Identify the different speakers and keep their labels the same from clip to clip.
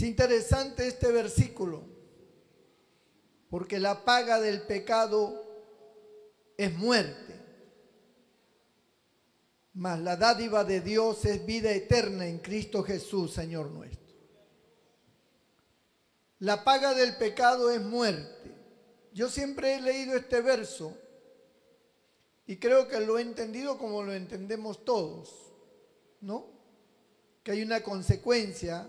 Speaker 1: Es interesante este versículo, porque la paga del pecado es muerte, mas la dádiva de Dios es vida eterna en Cristo Jesús, Señor nuestro. La paga del pecado es muerte. Yo siempre he leído este verso y creo que lo he entendido como lo entendemos todos, ¿no? Que hay una consecuencia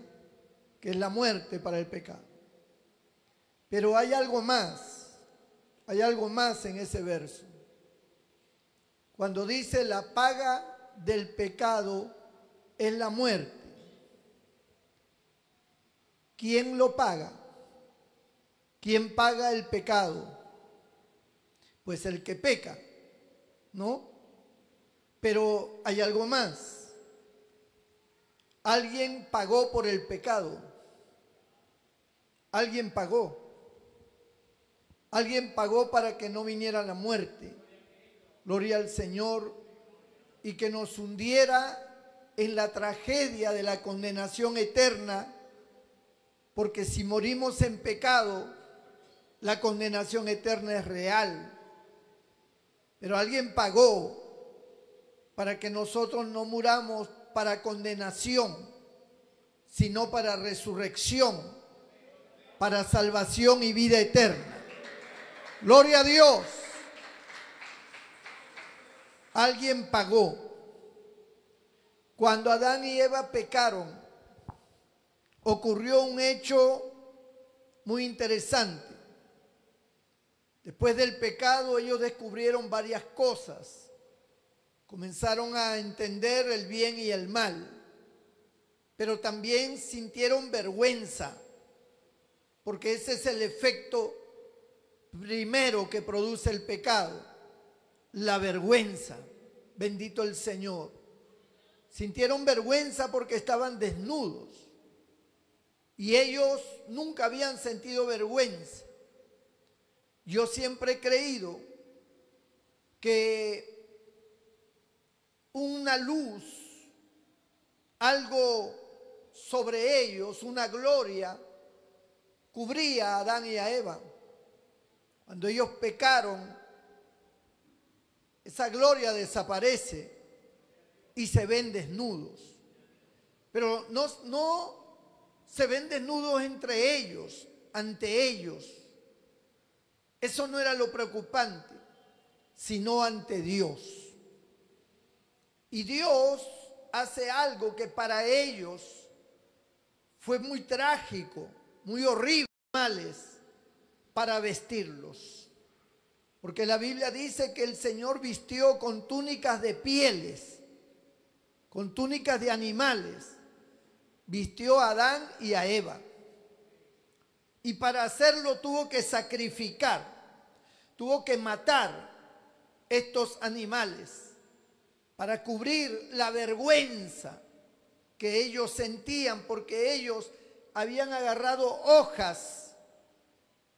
Speaker 1: que es la muerte para el pecado. Pero hay algo más en ese verso. Cuando dice la paga del pecado es la muerte. ¿Quién lo paga? ¿Quién paga el pecado? Pues el que peca, ¿no? Pero hay algo más. Alguien pagó por el pecado. Alguien pagó. Alguien pagó para que no viniera la muerte. Gloria al Señor. Y que nos hundiera en la tragedia de la condenación eterna. Porque si morimos en pecado, la condenación eterna es real. Pero alguien pagó para que nosotros no muramos para condenación, sino para resurrección, para salvación y vida eterna. Gloria a Dios. Alguien pagó. Cuando Adán y Eva pecaron, ocurrió un hecho muy interesante. Después del pecado ellos descubrieron varias cosas. Comenzaron a entender el bien y el mal, pero también sintieron vergüenza, porque ese es el efecto primero que produce el pecado, la vergüenza. Bendito el Señor. Sintieron vergüenza porque estaban desnudos y ellos nunca habían sentido vergüenza. Yo siempre he creído que una luz, algo sobre ellos, una gloria, cubría a Adán y a Eva. Cuando ellos pecaron, esa gloria desaparece y se ven desnudos. Pero no se ven desnudos entre ellos, ante ellos. Eso no era lo preocupante, sino ante Dios. Y Dios hace algo que para ellos fue muy trágico, muy horrible, para vestirlos. Porque la Biblia dice que el Señor vistió con túnicas de pieles, con túnicas de animales, vistió a Adán y a Eva. Y para hacerlo tuvo que sacrificar, tuvo que matar estos animales para cubrir la vergüenza que ellos sentían, porque ellos habían agarrado hojas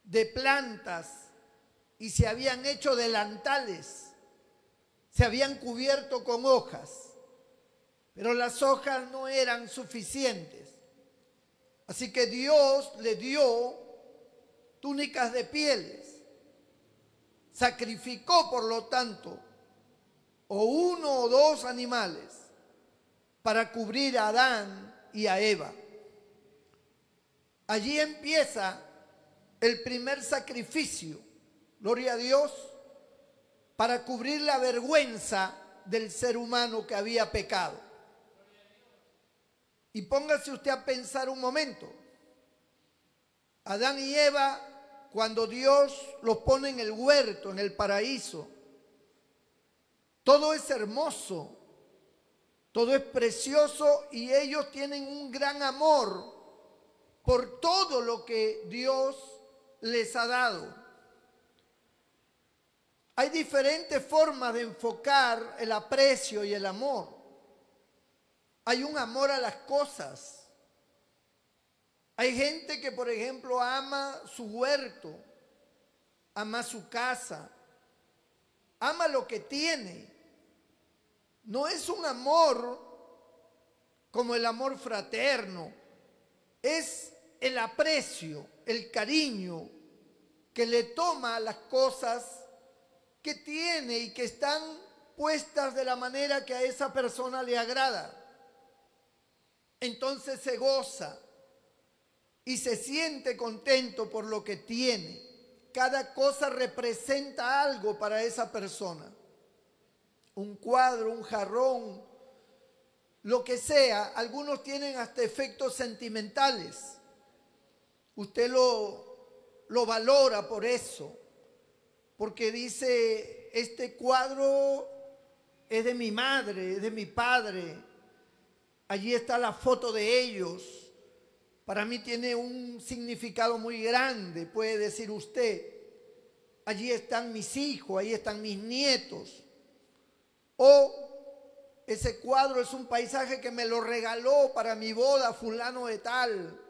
Speaker 1: de plantas y se habían hecho delantales, se habían cubierto con hojas, pero las hojas no eran suficientes. Así que Dios le dio túnicas de pieles. Sacrificó, por lo tanto, o uno o dos animales para cubrir a Adán y a Eva. Allí empieza el primer sacrificio, gloria a Dios, para cubrir la vergüenza del ser humano que había pecado. Y póngase usted a pensar un momento. Adán y Eva, cuando Dios los pone en el huerto, en el paraíso, todo es hermoso, todo es precioso y ellos tienen un gran amor por todo lo que Dios les ha dado. Hay diferentes formas de enfocar el aprecio y el amor. Hay un amor a las cosas. Hay gente que, por ejemplo, ama su huerto, ama su casa, ama lo que tiene. No es un amor como el amor fraterno, es el aprecio, el cariño que le toma a las cosas que tiene y que están puestas de la manera que a esa persona le agrada. Entonces se goza y se siente contento por lo que tiene. Cada cosa representa algo para esa persona. Un cuadro, un jarrón, lo que sea. Algunos tienen hasta efectos sentimentales. Usted lo valora por eso, porque dice, este cuadro es de mi madre, es de mi padre. Allí está la foto de ellos. Para mí tiene un significado muy grande, puede decir usted. Allí están mis hijos, ahí están mis nietos. O ese cuadro es un paisaje que me lo regaló para mi boda fulano de tal.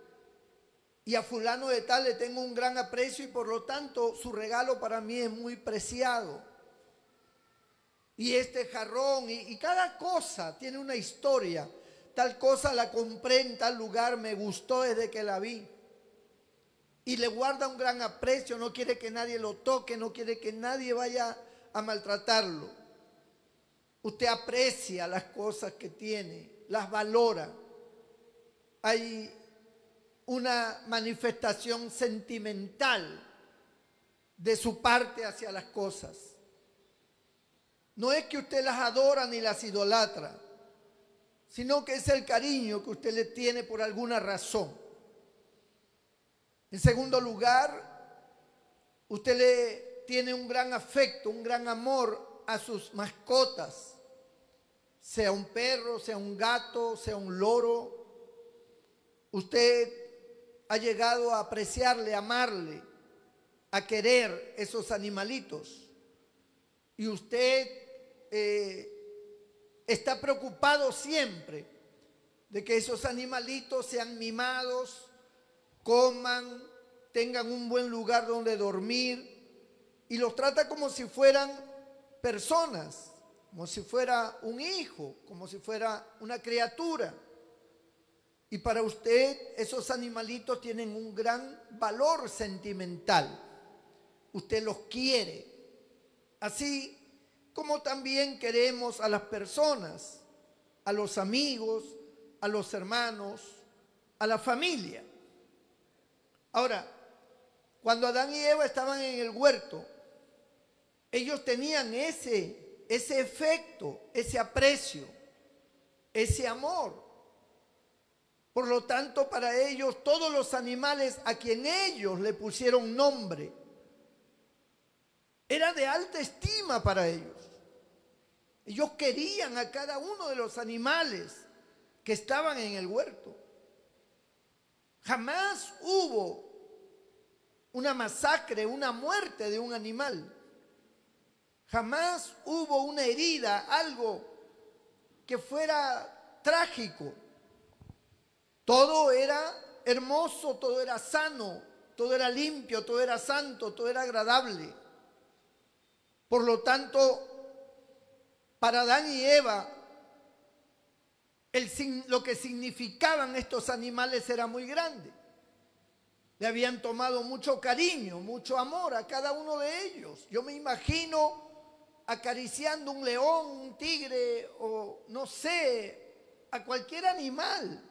Speaker 1: Y a fulano de tal le tengo un gran aprecio y por lo tanto su regalo para mí es muy preciado. Y este jarrón y cada cosa tiene una historia. Tal cosa la compré en tal lugar, me gustó desde que la vi. Y le guarda un gran aprecio, no quiere que nadie lo toque, no quiere que nadie vaya a maltratarlo. Usted aprecia las cosas que tiene, las valora. Hay una manifestación sentimental de su parte hacia las cosas. No es que usted las adora ni las idolatra, sino que es el cariño que usted le tiene por alguna razón. En segundo lugar, usted le tiene un gran afecto, un gran amor a sus mascotas, sea un perro, sea un gato, sea un loro. Usted ha llegado a apreciarle, a amarle, a querer esos animalitos. Y usted está preocupado siempre de que esos animalitos sean mimados, coman, tengan un buen lugar donde dormir y los trata como si fueran personas, como si fuera un hijo, como si fuera una criatura. Y para usted esos animalitos tienen un gran valor sentimental. Usted los quiere. Así como también queremos a las personas, a los amigos, a los hermanos, a la familia. Ahora, cuando Adán y Eva estaban en el huerto, ellos tenían ese efecto, ese aprecio, ese amor. Por lo tanto, para ellos, todos los animales a quien ellos le pusieron nombre, era de alta estima para ellos. Ellos querían a cada uno de los animales que estaban en el huerto. Jamás hubo una masacre, una muerte de un animal. Jamás hubo una herida, algo que fuera trágico. Todo era hermoso, todo era sano, todo era limpio, todo era santo, todo era agradable. Por lo tanto, para Adán y Eva, lo que significaban estos animales era muy grande. Le habían tomado mucho cariño, mucho amor a cada uno de ellos. Yo me imagino acariciando un león, un tigre o no sé, a cualquier animal.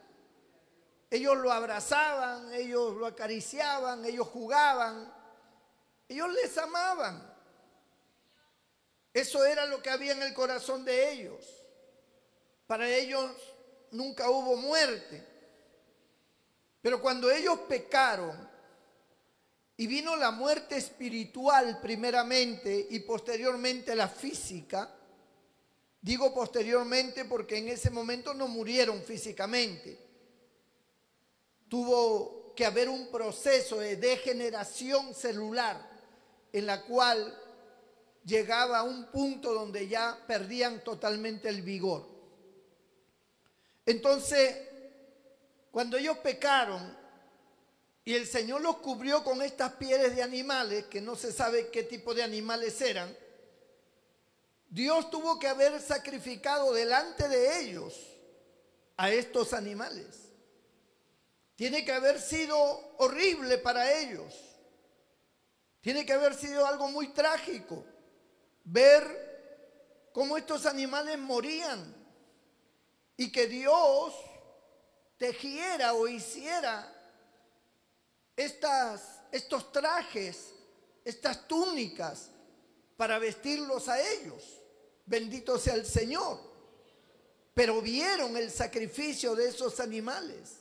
Speaker 1: Ellos lo abrazaban, ellos lo acariciaban, ellos jugaban, ellos les amaban. Eso era lo que había en el corazón de ellos. Para ellos nunca hubo muerte. Pero cuando ellos pecaron y vino la muerte espiritual primeramente y posteriormente la física, digo posteriormente porque en ese momento no murieron físicamente. Tuvo que haber un proceso de degeneración celular en la cual llegaba a un punto donde ya perdían totalmente el vigor. Entonces, cuando ellos pecaron y el Señor los cubrió con estas pieles de animales, que no se sabe qué tipo de animales eran, Dios tuvo que haber sacrificado delante de ellos a estos animales. Tiene que haber sido horrible para ellos. Tiene que haber sido algo muy trágico ver cómo estos animales morían y que Dios tejiera o hiciera estos trajes, estas túnicas para vestirlos a ellos. Bendito sea el Señor. Pero vieron el sacrificio de esos animales.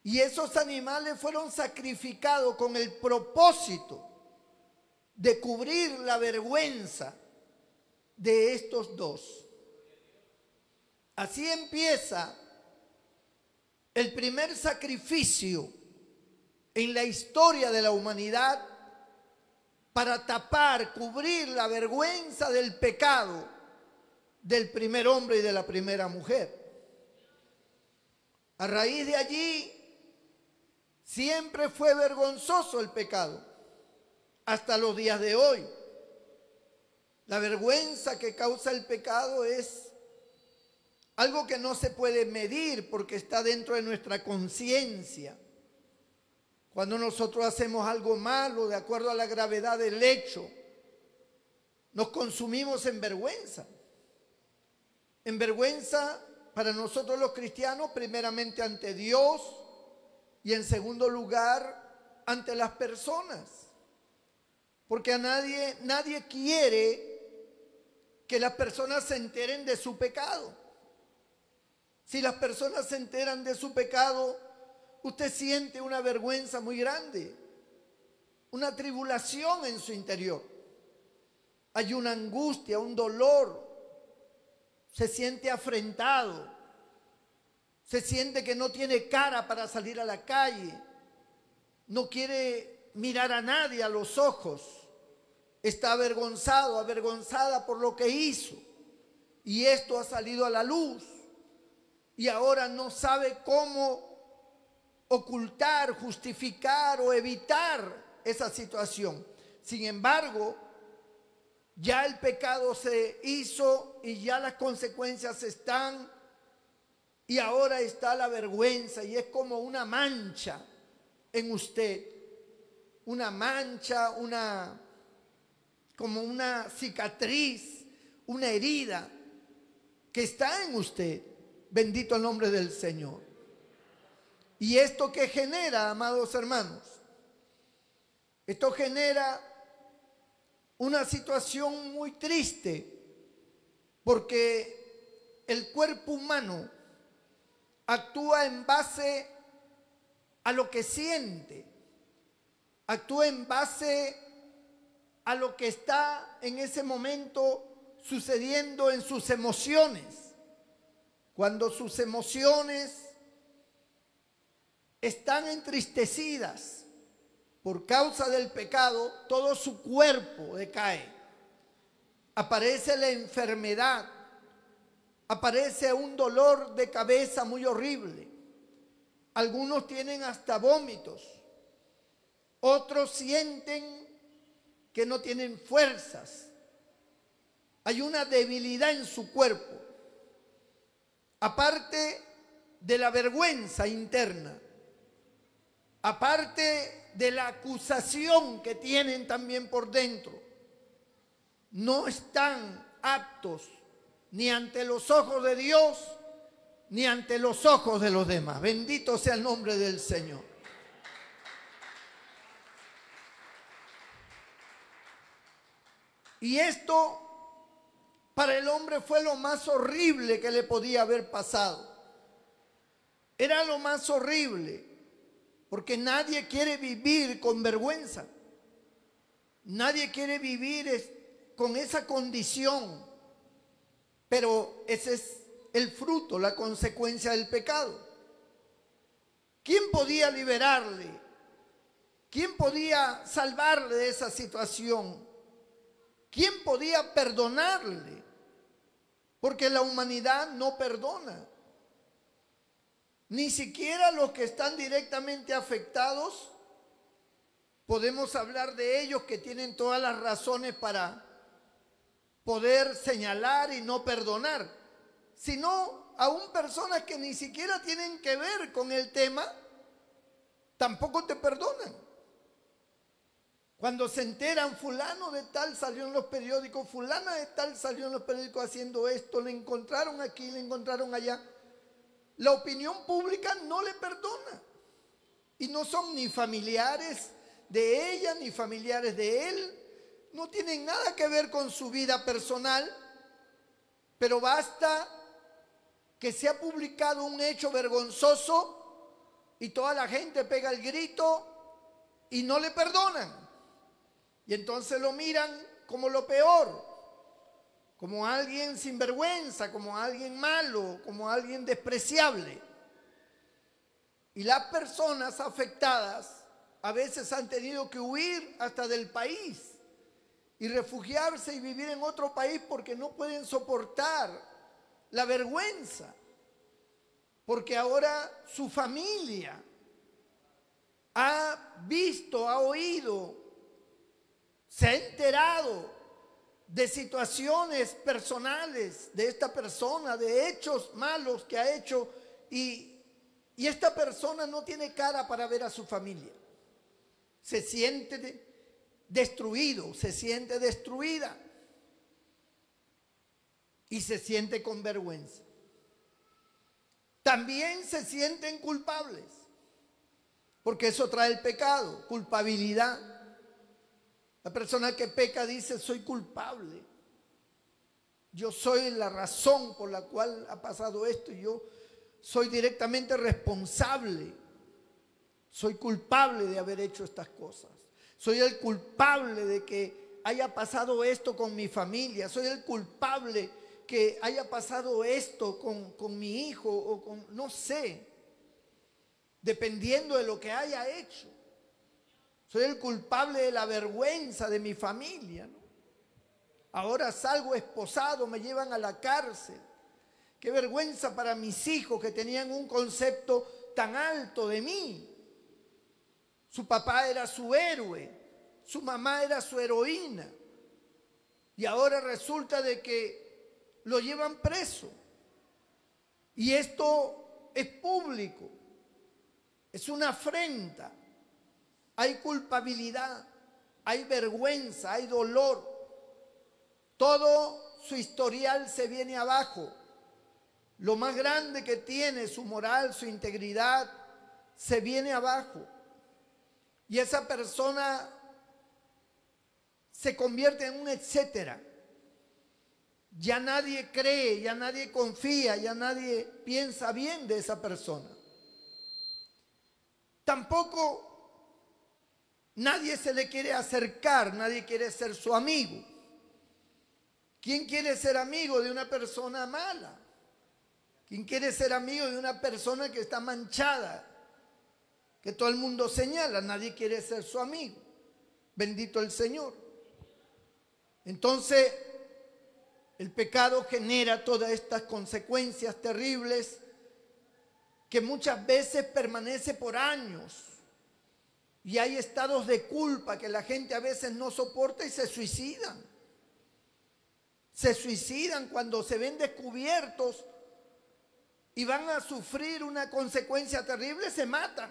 Speaker 1: Y esos animales fueron sacrificados con el propósito de cubrir la vergüenza de estos dos. Así empieza el primer sacrificio en la historia de la humanidad para tapar, cubrir la vergüenza del pecado del primer hombre y de la primera mujer. A raíz de allí, siempre fue vergonzoso el pecado, hasta los días de hoy. La vergüenza que causa el pecado es algo que no se puede medir porque está dentro de nuestra conciencia. Cuando nosotros hacemos algo malo, de acuerdo a la gravedad del hecho, nos consumimos en vergüenza. En vergüenza para nosotros los cristianos, primeramente ante Dios y en segundo lugar ante las personas. Porque a nadie quiere que las personas se enteren de su pecado. Si las personas se enteran de su pecado, usted siente una vergüenza muy grande, una tribulación en su interior. Hay una angustia, un dolor. Se siente afrentado. Se siente que no tiene cara para salir a la calle. No quiere mirar a nadie a los ojos. Está avergonzado, avergonzada por lo que hizo. Y esto ha salido a la luz. Y ahora no sabe cómo ocultar, justificar o evitar esa situación. Sin embargo, ya el pecado se hizo y ya las consecuencias están. Y ahora está la vergüenza y es como una mancha en usted. Una mancha, como una cicatriz, una herida que está en usted. Bendito el nombre del Señor. ¿Y esto qué genera, amados hermanos? Esto genera una situación muy triste, porque el cuerpo humano actúa en base a lo que siente, actúa en base a lo que está en ese momento sucediendo en sus emociones. Cuando sus emociones están entristecidas por causa del pecado, todo su cuerpo decae. Aparece la enfermedad, aparece un dolor de cabeza muy horrible. Algunos tienen hasta vómitos, otros sienten que no tienen fuerzas. Hay una debilidad en su cuerpo. Aparte de la vergüenza interna, aparte de la acusación que tienen también por dentro, no están aptos ni ante los ojos de Dios ni ante los ojos de los demás. Bendito sea el nombre del Señor. Y esto para el hombre fue lo más horrible que le podía haber pasado. Era lo más horrible, porque nadie quiere vivir con vergüenza. Nadie quiere vivir con esa condición. Pero ese es el fruto, la consecuencia del pecado. ¿Quién podía liberarle? ¿Quién podía salvarle de esa situación? ¿Quién podía perdonarle? Porque la humanidad no perdona. Ni siquiera los que están directamente afectados, podemos hablar de ellos que tienen todas las razones para poder señalar y no perdonar, sino aún personas que ni siquiera tienen que ver con el tema, tampoco te perdonan. Cuando se enteran, fulano de tal salió en los periódicos, fulana de tal salió en los periódicos haciendo esto, le encontraron aquí, le encontraron allá. La opinión pública no le perdona. Y no son ni familiares de ella, ni familiares de él. No tienen nada que ver con su vida personal. Pero basta que se ha publicado un hecho vergonzoso y toda la gente pega el grito y no le perdonan. Y entonces lo miran como lo peor, como alguien sinvergüenza, como alguien malo, como alguien despreciable. Y las personas afectadas a veces han tenido que huir hasta del país y refugiarse y vivir en otro país porque no pueden soportar la vergüenza, porque ahora su familia ha visto, ha oído, se ha enterado de situaciones personales de esta persona, de hechos malos que ha hecho, y esta persona no tiene cara para ver a su familia. Se siente destruido, se siente destruida y se siente con vergüenza. También se sienten culpables, porque eso trae el pecado, culpabilidad. La persona que peca dice: soy culpable, yo soy la razón por la cual ha pasado esto, yo soy directamente responsable, soy culpable de haber hecho estas cosas, soy el culpable de que haya pasado esto con mi familia, soy el culpable que haya pasado esto con mi hijo o con, no sé, dependiendo de lo que haya hecho. Soy el culpable de la vergüenza de mi familia, ¿no? Ahora salgo esposado, me llevan a la cárcel. Qué vergüenza para mis hijos que tenían un concepto tan alto de mí. Su papá era su héroe, su mamá era su heroína. Y ahora resulta de que lo llevan preso. Y esto es público, es una afrenta. Hay culpabilidad, hay vergüenza, hay dolor. Todo su historial se viene abajo. Lo más grande que tiene, su moral, su integridad, se viene abajo. Y esa persona se convierte en un etcétera. Ya nadie cree, ya nadie confía, ya nadie piensa bien de esa persona. Tampoco nadie se le quiere acercar, nadie quiere ser su amigo. ¿Quién quiere ser amigo de una persona mala? ¿Quién quiere ser amigo de una persona que está manchada, que todo el mundo señala? Nadie quiere ser su amigo. Bendito el Señor. Entonces, el pecado genera todas estas consecuencias terribles que muchas veces permanece por años. Y hay estados de culpa que la gente a veces no soporta y se suicidan. Se suicidan cuando se ven descubiertos y van a sufrir una consecuencia terrible, se matan.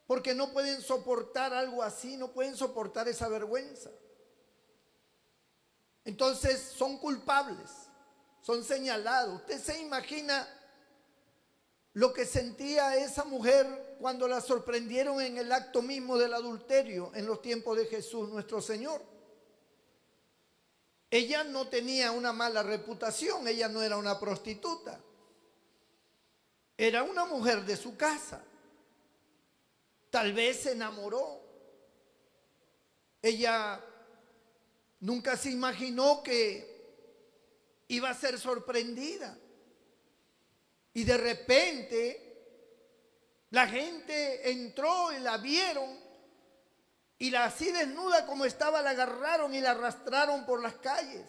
Speaker 1: Porque no pueden soportar algo así, no pueden soportar esa vergüenza. Entonces son culpables, son señalados. Usted se imagina lo que sentía esa mujer cuando la sorprendieron en el acto mismo del adulterio en los tiempos de Jesús nuestro Señor. Ella no tenía una mala reputación, ella no era una prostituta. Era una mujer de su casa. Tal vez se enamoró. Ella nunca se imaginó que iba a ser sorprendida. Y de repente la gente entró y la vieron y la así desnuda como estaba la agarraron y la arrastraron por las calles.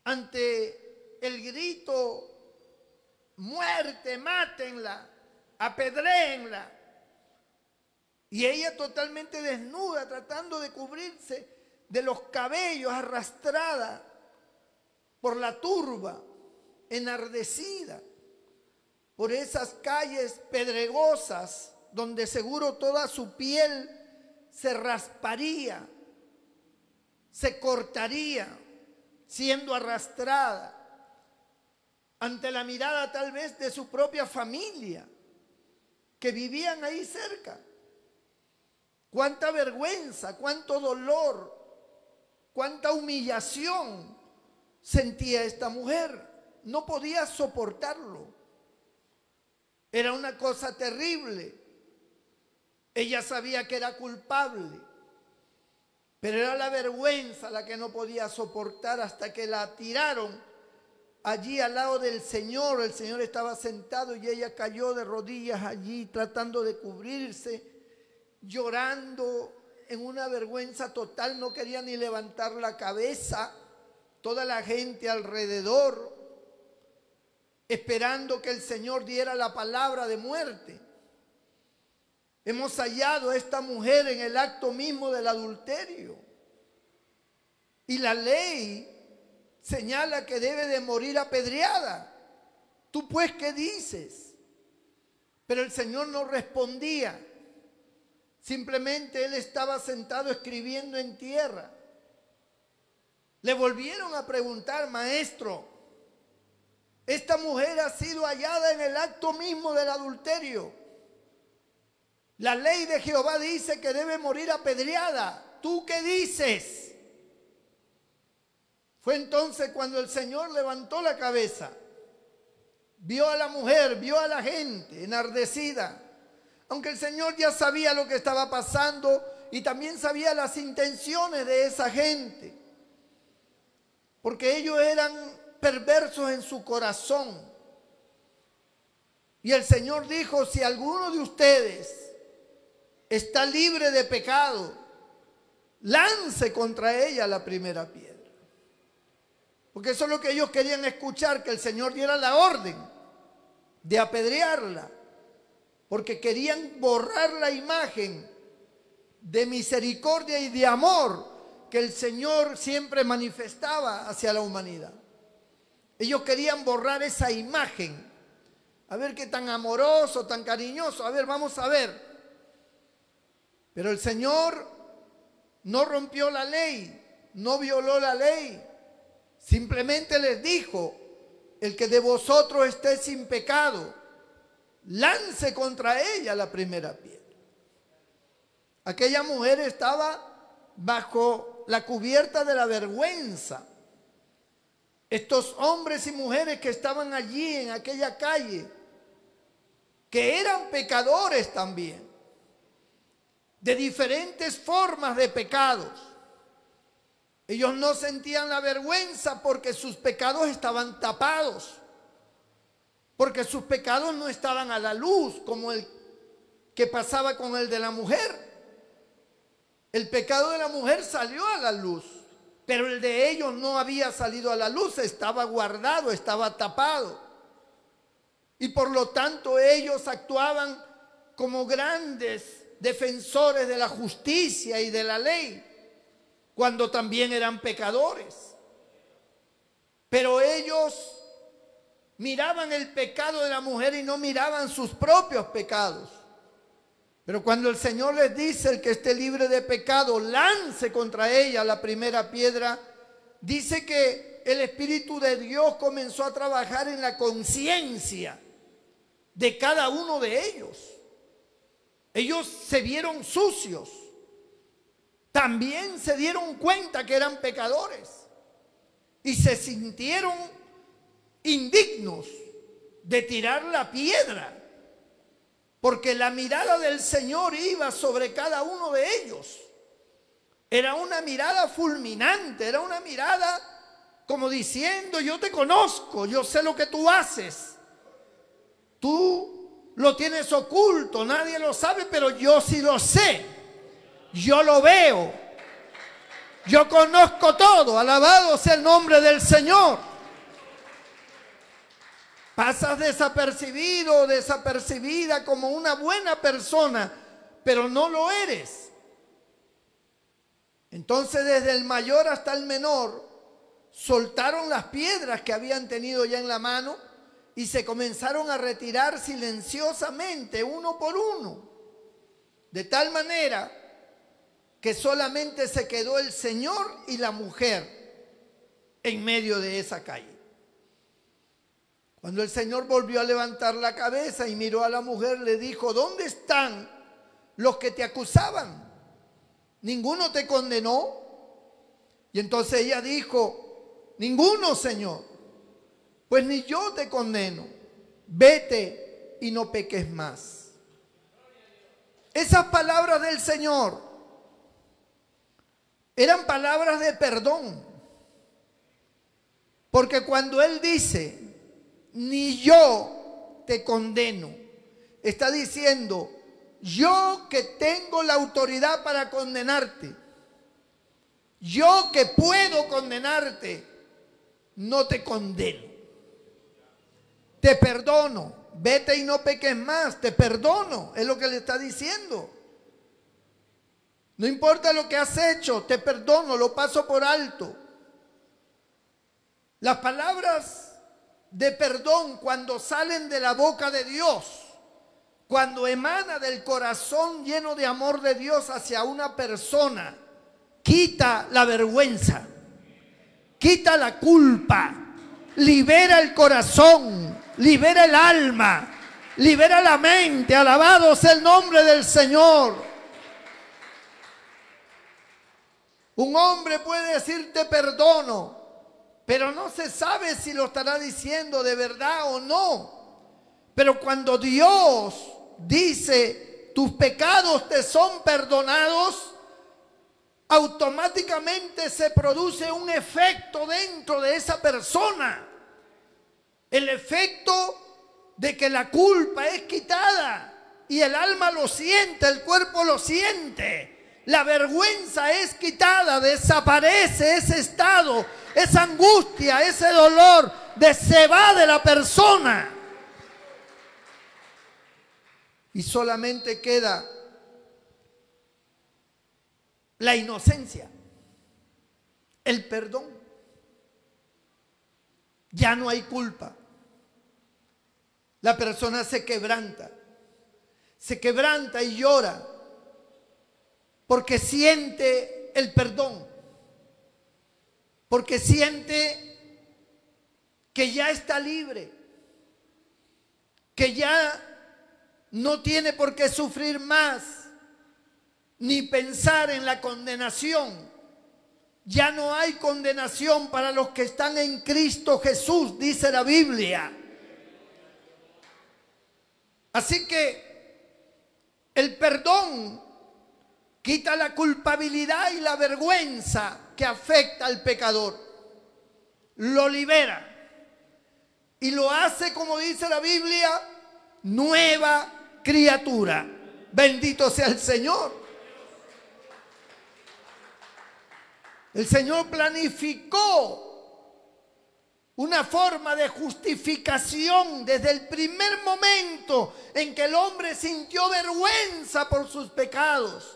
Speaker 1: Ante el grito: muerte, mátenla, apedréenla. Y ella totalmente desnuda, tratando de cubrirse de los cabellos, arrastrada por la turba. enardecida por esas calles pedregosas donde seguro toda su piel se rasparía, se cortaría, siendo arrastrada ante la mirada tal vez de su propia familia que vivían ahí cerca. Cuánta vergüenza, cuánto dolor, cuánta humillación sentía esta mujer. No podía soportarlo. Era una cosa terrible. Ella sabía que era culpable, pero era la vergüenza la que no podía soportar, hasta que la tiraron allí al lado del Señor. El Señor estaba sentado y ella cayó de rodillas allí tratando de cubrirse, llorando en una vergüenza total. No quería ni levantar la cabeza. Toda la gente alrededor esperando que el Señor diera la palabra de muerte. Hemos hallado a esta mujer en el acto mismo del adulterio, y la ley señala que debe de morir apedreada. ¿Tú pues qué dices? Pero el Señor no respondía. Simplemente él estaba sentado escribiendo en tierra. Le volvieron a preguntar: maestro, esta mujer ha sido hallada en el acto mismo del adulterio. La ley de Jehová dice que debe morir apedreada. ¿Tú qué dices? Fue entonces cuando el Señor levantó la cabeza, vio a la mujer, vio a la gente enardecida. Aunque el Señor ya sabía lo que estaba pasando y también sabía las intenciones de esa gente, porque ellos eran perversos en su corazón. Y el Señor dijo: si alguno de ustedes está libre de pecado, lance contra ella la primera piedra. Porque eso es lo que ellos querían escuchar, que el Señor diera la orden de apedrearla, porque querían borrar la imagen de misericordia y de amor que el Señor siempre manifestaba hacia la humanidad. Ellos querían borrar esa imagen. A ver qué tan amoroso, tan cariñoso. A ver, vamos a ver. Pero el Señor no rompió la ley, no violó la ley. Simplemente les dijo: el que de vosotros esté sin pecado, lance contra ella la primera piedra. Aquella mujer estaba bajo la cubierta de la vergüenza. Estos hombres y mujeres que estaban allí en aquella calle, que eran pecadores también, de diferentes formas de pecados. Ellos no sentían la vergüenza porque sus pecados estaban tapados, porque sus pecados no estaban a la luz como el que pasaba con el de la mujer. El pecado de la mujer salió a la luz, pero el de ellos no había salido a la luz, estaba guardado, estaba tapado. Y por lo tanto ellos actuaban como grandes defensores de la justicia y de la ley, cuando también eran pecadores. Pero ellos miraban el pecado de la mujer y no miraban sus propios pecados. Pero cuando el Señor les dice: el que esté libre de pecado, lance contra ella la primera piedra, dice que el Espíritu de Dios comenzó a trabajar en la conciencia de cada uno de ellos. Ellos se vieron sucios. También se dieron cuenta que eran pecadores y se sintieron indignos de tirar la piedra, porque la mirada del Señor iba sobre cada uno de ellos. Era una mirada fulminante, era una mirada como diciendo: yo te conozco, yo sé lo que tú haces. Tú lo tienes oculto, nadie lo sabe, pero yo sí lo sé. Yo lo veo. Yo conozco todo. Alabado sea el nombre del Señor. Pasas desapercibido o desapercibida como una buena persona, pero no lo eres. Entonces, desde el mayor hasta el menor, soltaron las piedras que habían tenido ya en la mano y se comenzaron a retirar silenciosamente, uno por uno, de tal manera que solamente se quedó el Señor y la mujer en medio de esa calle. Cuando el Señor volvió a levantar la cabeza y miró a la mujer, le dijo: ¿dónde están los que te acusaban? ¿Ninguno te condenó? Y entonces ella dijo: ninguno, Señor. Pues ni yo te condeno. Vete y no peques más. Esas palabras del Señor eran palabras de perdón. Porque cuando Él dice: ni yo te condeno, está diciendo: yo que tengo la autoridad para condenarte, yo que puedo condenarte, no te condeno. Te perdono, vete y no peques más, te perdono, es lo que le está diciendo. No importa lo que has hecho, te perdono, lo paso por alto. Las palabras de perdón, cuando salen de la boca de Dios, cuando emana del corazón lleno de amor de Dios hacia una persona, quita la vergüenza, quita la culpa, libera el corazón, libera el alma, libera la mente. Alabado sea el nombre del Señor. Un hombre puede decir te perdono, pero no se sabe si lo estará diciendo de verdad o no. Pero cuando Dios dice tus pecados te son perdonados, automáticamente se produce un efecto dentro de esa persona. El efecto de que la culpa es quitada y el alma lo siente, el cuerpo lo siente. La vergüenza es quitada, desaparece ese estado, esa angustia, ese dolor, se va de la persona. Y solamente queda la inocencia, el perdón. Ya no hay culpa. La persona se quebranta y llora porque siente el perdón, porque siente que ya está libre, que ya no tiene por qué sufrir más, ni pensar en la condenación. Ya no hay condenación para los que están en Cristo Jesús, dice la Biblia. Así que el perdón quita la culpabilidad y la vergüenza que afecta al pecador. Lo libera y lo hace, como dice la Biblia, nueva criatura. Bendito sea el Señor. El Señor planificó una forma de justificación desde el primer momento en que el hombre sintió vergüenza por sus pecados.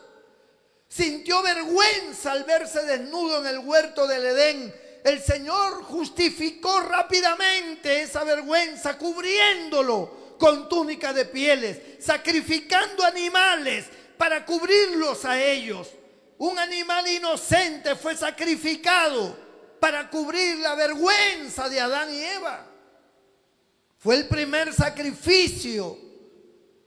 Speaker 1: Sintió vergüenza al verse desnudo en el huerto del Edén. El Señor justificó rápidamente esa vergüenza, cubriéndolo con túnica de pieles, sacrificando animales para cubrirlos a ellos. Un animal inocente fue sacrificado para cubrir la vergüenza de Adán y Eva. Fue el primer sacrificio,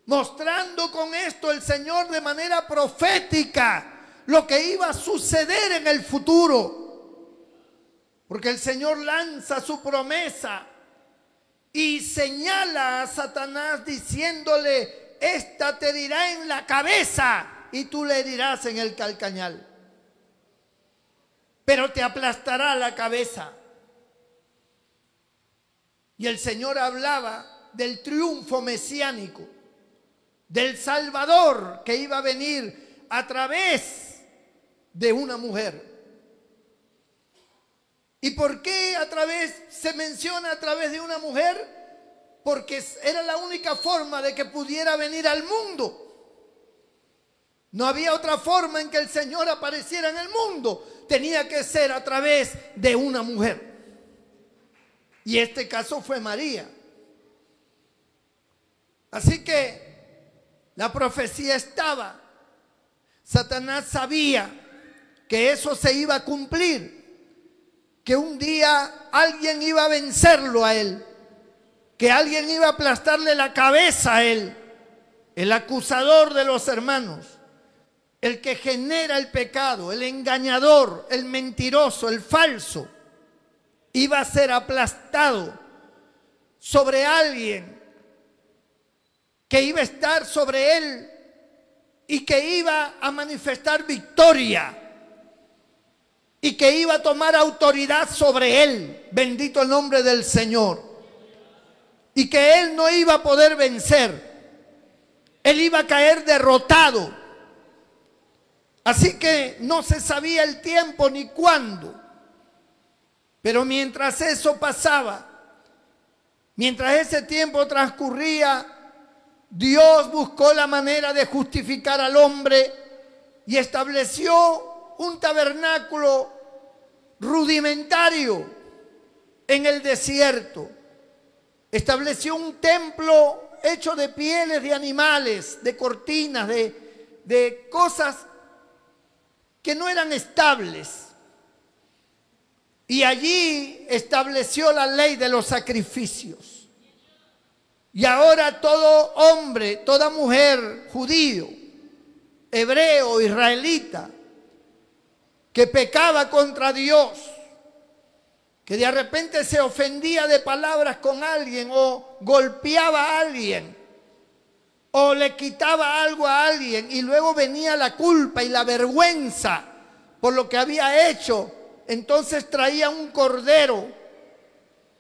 Speaker 1: mostrando con esto el Señor de manera profética lo que iba a suceder en el futuro. Porque el Señor lanza su promesa y señala a Satanás diciéndole: esta te herirá en la cabeza y tú le herirás en el calcañal, pero te aplastará la cabeza. Y el Señor hablaba del triunfo mesiánico, del Salvador que iba a venir a través de una mujer. ¿Y por qué se menciona a través de una mujer? Porque era la única forma de que pudiera venir al mundo. No había otra forma en que el Señor apareciera en el mundo. tenía que ser a través de una mujer. Y este caso fue María. Así que la profecía estaba. Satanás sabía que eso se iba a cumplir, que un día alguien iba a vencerlo a él, que alguien iba a aplastarle la cabeza a él, el acusador de los hermanos, el que genera el pecado, el engañador, el mentiroso, el falso, iba a ser aplastado sobre alguien que iba a estar sobre él y que iba a manifestar victoria y que iba a tomar autoridad sobre él. Bendito el nombre del Señor. Y que él no iba a poder vencer. Él iba a caer derrotado. Así que no se sabía el tiempo ni cuándo. Pero mientras eso pasaba, mientras ese tiempo transcurría, Dios buscó la manera de justificar al hombre y estableció un tabernáculo rudimentario en el desierto. Estableció un templo hecho de pieles de animales, de cortinas, de cosas que no eran estables. Y allí estableció la ley de los sacrificios. Y ahora todo hombre, toda mujer, judío, hebreo, israelita, que pecaba contra Dios, que de repente se ofendía de palabras con alguien o golpeaba a alguien o le quitaba algo a alguien y luego venía la culpa y la vergüenza por lo que había hecho, entonces traía un cordero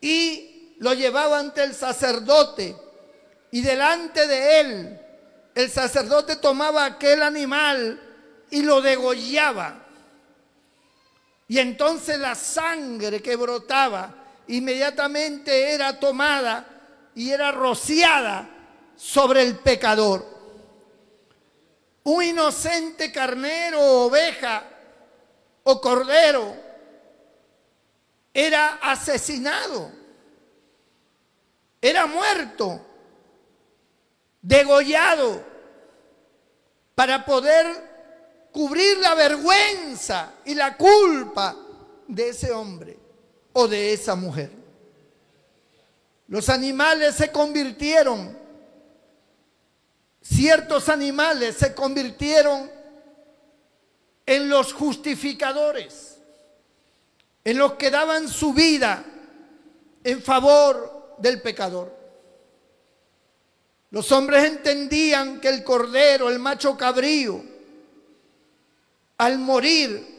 Speaker 1: y lo llevaba ante el sacerdote y delante de él el sacerdote tomaba aquel animal y lo degollaba. Y entonces la sangre que brotaba inmediatamente era tomada y era rociada sobre el pecador. Un inocente carnero, oveja o cordero era asesinado, era muerto, degollado, para poder cubrir la vergüenza y la culpa de ese hombre o de esa mujer. Los animales se convirtieron, ciertos animales se convirtieron en los justificadores, en los que daban su vida en favor del pecador. Los hombres entendían que el cordero, el macho cabrío, al morir,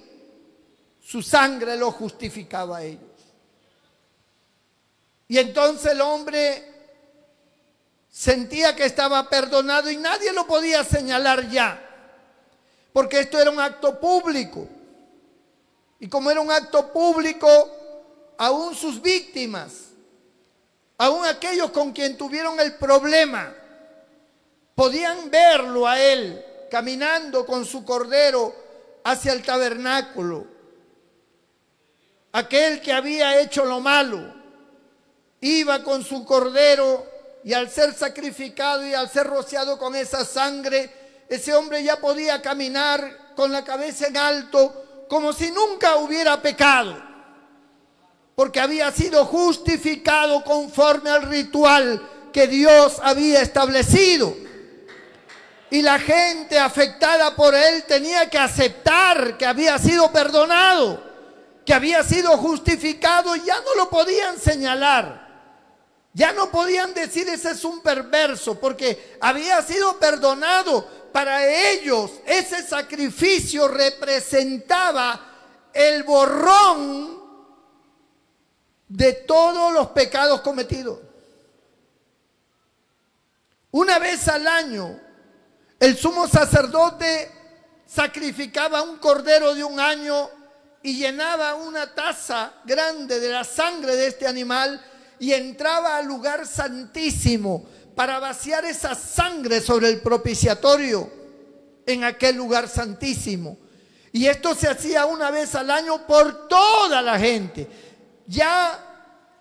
Speaker 1: su sangre lo justificaba a ellos. Y entonces el hombre sentía que estaba perdonado y nadie lo podía señalar ya, porque esto era un acto público. Y como era un acto público, aún sus víctimas, aún aquellos con quien tuvieron el problema, podían verlo a él caminando con su cordero hacia el tabernáculo. Aquel que había hecho lo malo iba con su cordero y al ser sacrificado y al ser rociado con esa sangre, ese hombre ya podía caminar con la cabeza en alto como si nunca hubiera pecado, porque había sido justificado conforme al ritual que Dios había establecido. Y la gente afectada por él tenía que aceptar que había sido perdonado, que había sido justificado, y ya no lo podían señalar. Ya no podían decir ese es un perverso, porque había sido perdonado. Para ellos ese sacrificio representaba el borrón de todos los pecados cometidos. Una vez al año el sumo sacerdote sacrificaba un cordero de un año y llenaba una taza grande de la sangre de este animal y entraba al lugar santísimo para vaciar esa sangre sobre el propiciatorio en aquel lugar santísimo. Y esto se hacía una vez al año por toda la gente. Ya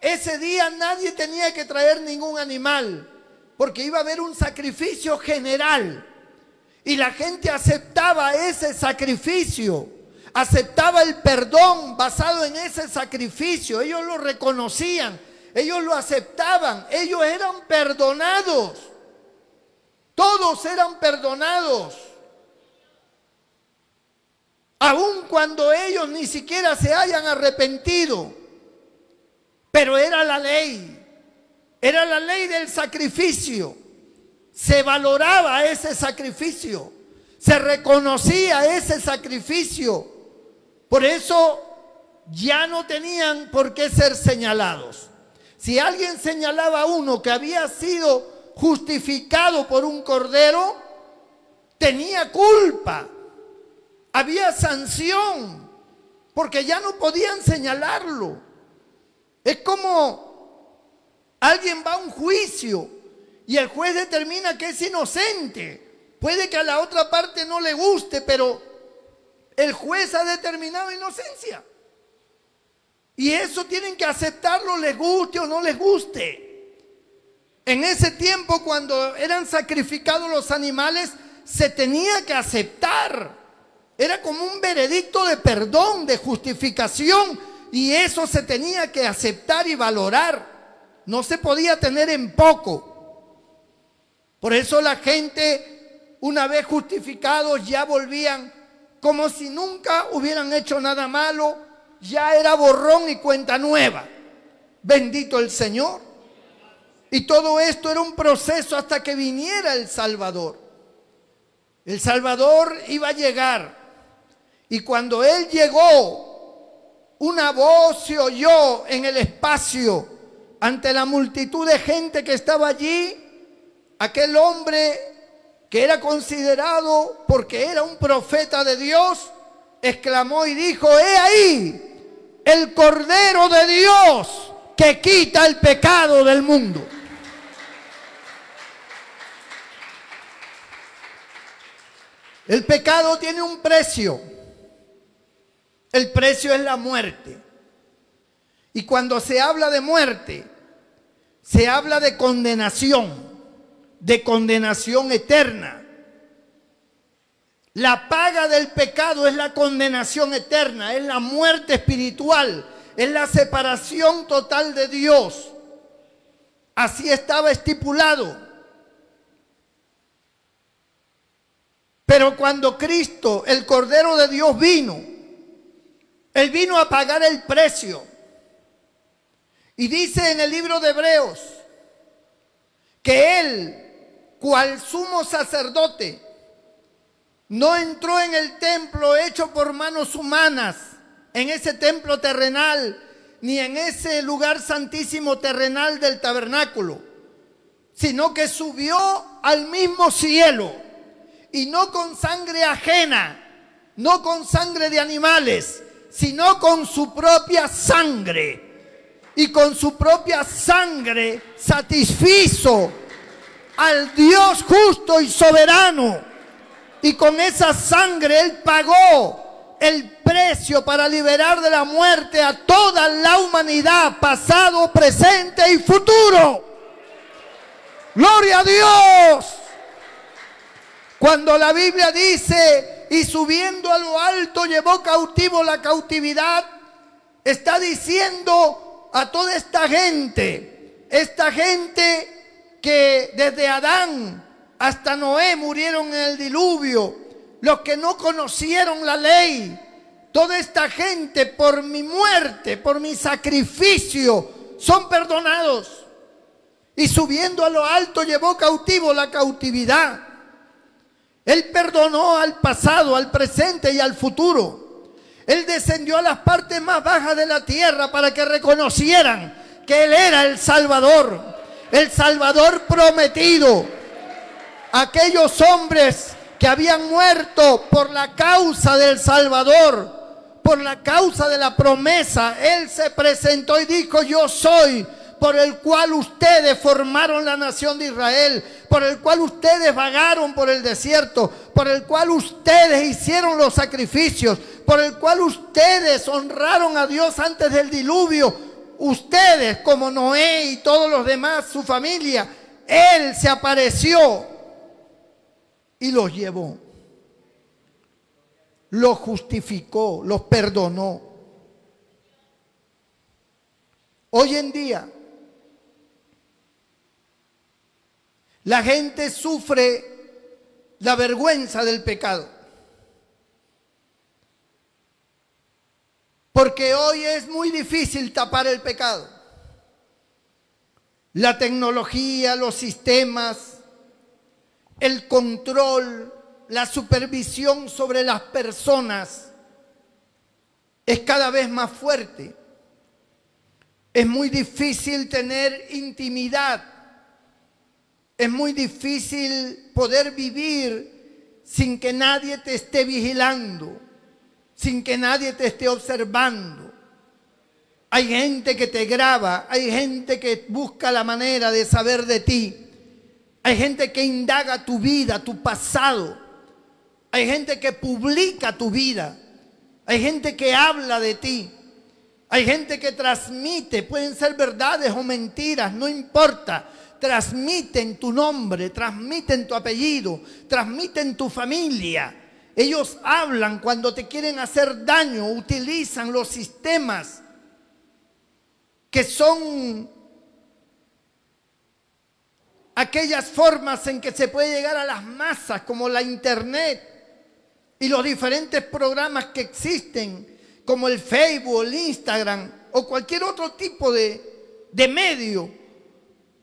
Speaker 1: ese día nadie tenía que traer ningún animal, porque iba a haber un sacrificio general. Y la gente aceptaba ese sacrificio, aceptaba el perdón basado en ese sacrificio. Ellos lo reconocían, ellos lo aceptaban, ellos eran perdonados. Todos eran perdonados. Aun cuando ellos ni siquiera se hayan arrepentido. Pero era la ley del sacrificio. Se valoraba ese sacrificio, se reconocía ese sacrificio. Por eso ya no tenían por qué ser señalados. Si alguien señalaba a uno que había sido justificado por un cordero, tenía culpa, había sanción, porque ya no podían señalarlo. Es como alguien va a un juicio y el juez determina que es inocente. Puede que a la otra parte no le guste, pero el juez ha determinado inocencia. Y eso tienen que aceptarlo, les guste o no les guste. En ese tiempo, cuando eran sacrificados los animales, se tenía que aceptar. Era como un veredicto de perdón, de justificación, y eso se tenía que aceptar y valorar. No se podía tener en poco. Por eso la gente, una vez justificados, ya volvían como si nunca hubieran hecho nada malo. Ya era borrón y cuenta nueva. Bendito el Señor. Y todo esto era un proceso hasta que viniera el Salvador. El Salvador iba a llegar. Y cuando Él llegó, una voz se oyó en el espacio ante la multitud de gente que estaba allí. Aquel hombre que era considerado, porque era un profeta de Dios, exclamó y dijo: ¡he ahí el Cordero de Dios que quita el pecado del mundo! El pecado tiene un precio. El precio es la muerte. Y cuando se habla de muerte, se habla de condenación eterna. La paga del pecado es la condenación eterna, es la muerte espiritual, es la separación total de Dios. Así estaba estipulado. Pero cuando Cristo, el Cordero de Dios, vino, Él vino a pagar el precio. Y dice en el libro de Hebreos que Él, cual sumo sacerdote, no entró en el templo hecho por manos humanas, en ese templo terrenal, ni en ese lugar santísimo terrenal del tabernáculo, sino que subió al mismo cielo, y no con sangre ajena, no con sangre de animales, sino con su propia sangre. Y con su propia sangre satisfizo al Dios justo y soberano. Y con esa sangre Él pagó el precio para liberar de la muerte a toda la humanidad, pasado, presente y futuro. ¡Gloria a Dios! Cuando la Biblia dice: y subiendo a lo alto llevó cautivo la cautividad, está diciendo a toda esta gente que desde Adán hasta Noé murieron en el diluvio, los que no conocieron la ley, toda esta gente por mi muerte, por mi sacrificio, son perdonados. Y subiendo a lo alto llevó cautivo la cautividad. Él perdonó al pasado, al presente y al futuro. Él descendió a las partes más bajas de la tierra para que reconocieran que Él era el Salvador prometido. Aquellos hombres que habían muerto por la causa del Salvador, por la causa de la promesa, Él se presentó y dijo: yo soy por el cual ustedes formaron la nación de Israel, por el cual ustedes vagaron por el desierto, por el cual ustedes hicieron los sacrificios, por el cual ustedes honraron a Dios antes del diluvio. Ustedes, como Noé y todos los demás, su familia, Él se apareció y los llevó, los justificó, los perdonó. Hoy en día, la gente sufre la vergüenza del pecado, porque hoy es muy difícil tapar el pecado. La tecnología, los sistemas, el control, la supervisión sobre las personas es cada vez más fuerte. Es muy difícil tener intimidad. Es muy difícil poder vivir sin que nadie te esté vigilando, sin que nadie te esté observando. Hay gente que te graba, hay gente que busca la manera de saber de ti. Hay gente que indaga tu vida, tu pasado. Hay gente que publica tu vida. Hay gente que habla de ti. Hay gente que transmite, pueden ser verdades o mentiras, no importa. Transmiten tu nombre, transmiten tu apellido, transmiten tu familia. Ellos hablan cuando te quieren hacer daño, utilizan los sistemas que son aquellas formas en que se puede llegar a las masas, como la internet y los diferentes programas que existen, como el Facebook, el Instagram o cualquier otro tipo de medio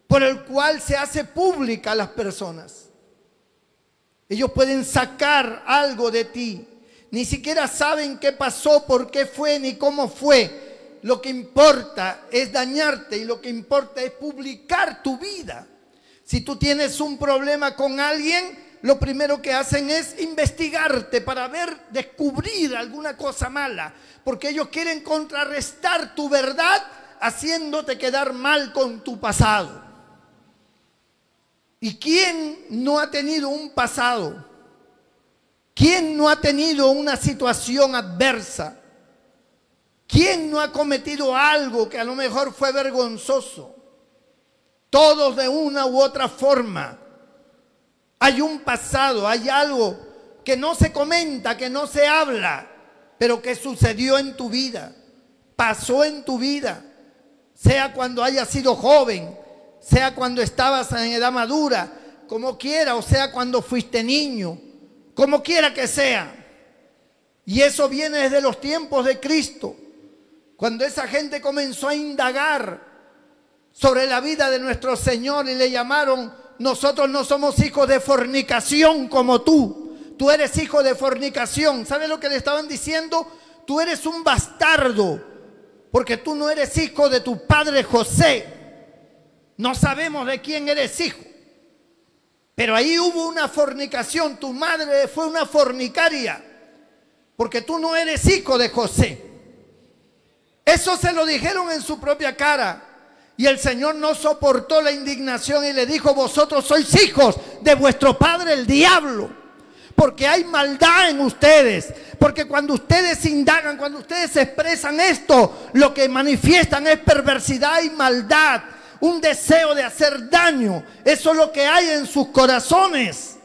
Speaker 1: por el cual se hace pública a las personas. Ellos pueden sacar algo de ti. Ni siquiera saben qué pasó, por qué fue, ni cómo fue. Lo que importa es dañarte y lo que importa es publicar tu vida. Si tú tienes un problema con alguien, lo primero que hacen es investigarte para descubrir alguna cosa mala, porque ellos quieren contrarrestar tu verdad haciéndote quedar mal con tu pasado. ¿Y quién no ha tenido un pasado? ¿Quién no ha tenido una situación adversa? ¿Quién no ha cometido algo que a lo mejor fue vergonzoso? Todos de una u otra forma. Hay un pasado, hay algo que no se comenta, que no se habla, pero que sucedió en tu vida, pasó en tu vida, sea cuando hayas sido joven, sea cuando estabas en edad madura, como quiera, o sea cuando fuiste niño, como quiera que sea. Y eso viene desde los tiempos de Cristo, cuando esa gente comenzó a indagar sobre la vida de nuestro Señor y le llamaron: nosotros no somos hijos de fornicación como tú. Tú eres hijo de fornicación. ¿Sabes lo que le estaban diciendo? Tú eres un bastardo, porque tú no eres hijo de tu padre José. No sabemos de quién eres hijo. Pero ahí hubo una fornicación. Tu madre fue una fornicaria, porque tú no eres hijo de José. Eso se lo dijeron en su propia cara. Y el Señor no soportó la indignación y le dijo: vosotros sois hijos de vuestro padre el diablo, porque hay maldad en ustedes. Porque cuando ustedes indagan, cuando ustedes expresan esto, lo que manifiestan es perversidad y maldad, un deseo de hacer daño. Eso es lo que hay en sus corazones.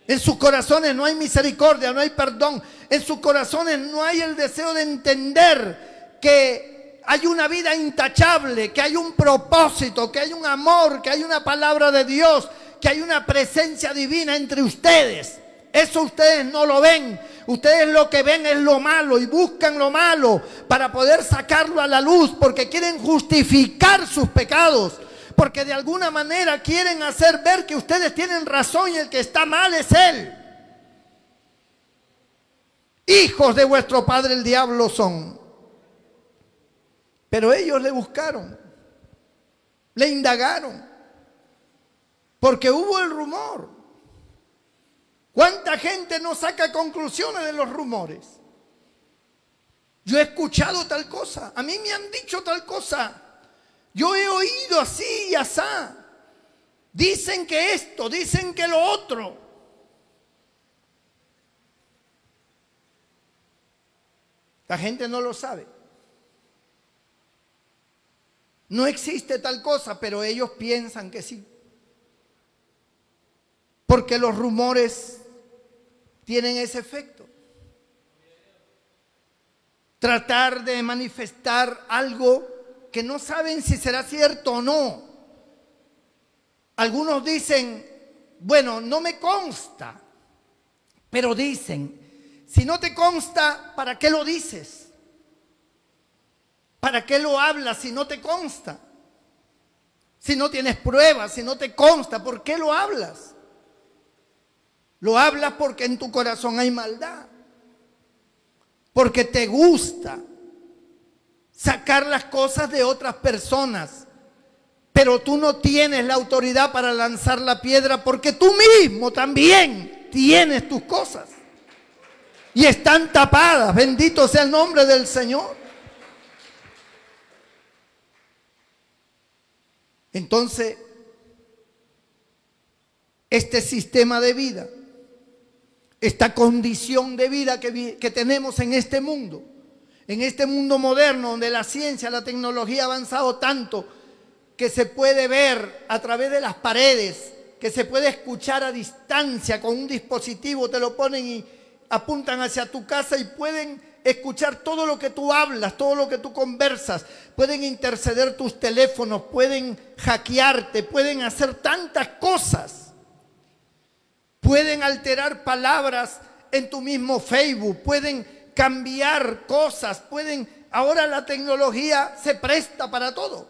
Speaker 1: En sus corazones no hay misericordia, no hay perdón. En sus corazones no hay el deseo de entender que hay una vida intachable, que hay un propósito, que hay un amor, que hay una palabra de Dios, que hay una presencia divina entre ustedes. Eso ustedes no lo ven. Ustedes lo que ven es lo malo y buscan lo malo para poder sacarlo a la luz, porque quieren justificar sus pecados, porque de alguna manera quieren hacer ver que ustedes tienen razón y el que está mal es él. Hijos de vuestro padre el diablo son. Pero ellos le buscaron, le indagaron, porque hubo el rumor. ¿Cuánta gente no saca conclusiones de los rumores? Yo he escuchado tal cosa, a mí me han dicho tal cosa. Yo he oído así y asá. Dicen que esto, dicen que lo otro. La gente no lo sabe. No existe tal cosa, pero ellos piensan que sí. Porque los rumores tienen ese efecto. Tratar de manifestar algo que no saben si será cierto o no. Algunos dicen, bueno, no me consta, pero dicen, si no te consta, ¿para qué lo dices? ¿Para qué lo hablas si no te consta? Si no tienes pruebas, si no te consta, ¿por qué lo hablas? Lo hablas porque en tu corazón hay maldad, porque te gusta sacar las cosas de otras personas, pero tú no tienes la autoridad para lanzar la piedra porque tú mismo también tienes tus cosas y están tapadas. Bendito sea el nombre del Señor. Entonces, este sistema de vida, esta condición de vida que tenemos en este mundo moderno, donde la ciencia, la tecnología ha avanzado tanto, que se puede ver a través de las paredes, que se puede escuchar a distancia con un dispositivo, te lo ponen y apuntan hacia tu casa y pueden escuchar todo lo que tú hablas, todo lo que tú conversas, pueden interceder tus teléfonos, pueden hackearte, pueden hacer tantas cosas, pueden alterar palabras en tu mismo Facebook, pueden cambiar cosas, ahora la tecnología se presta para todo.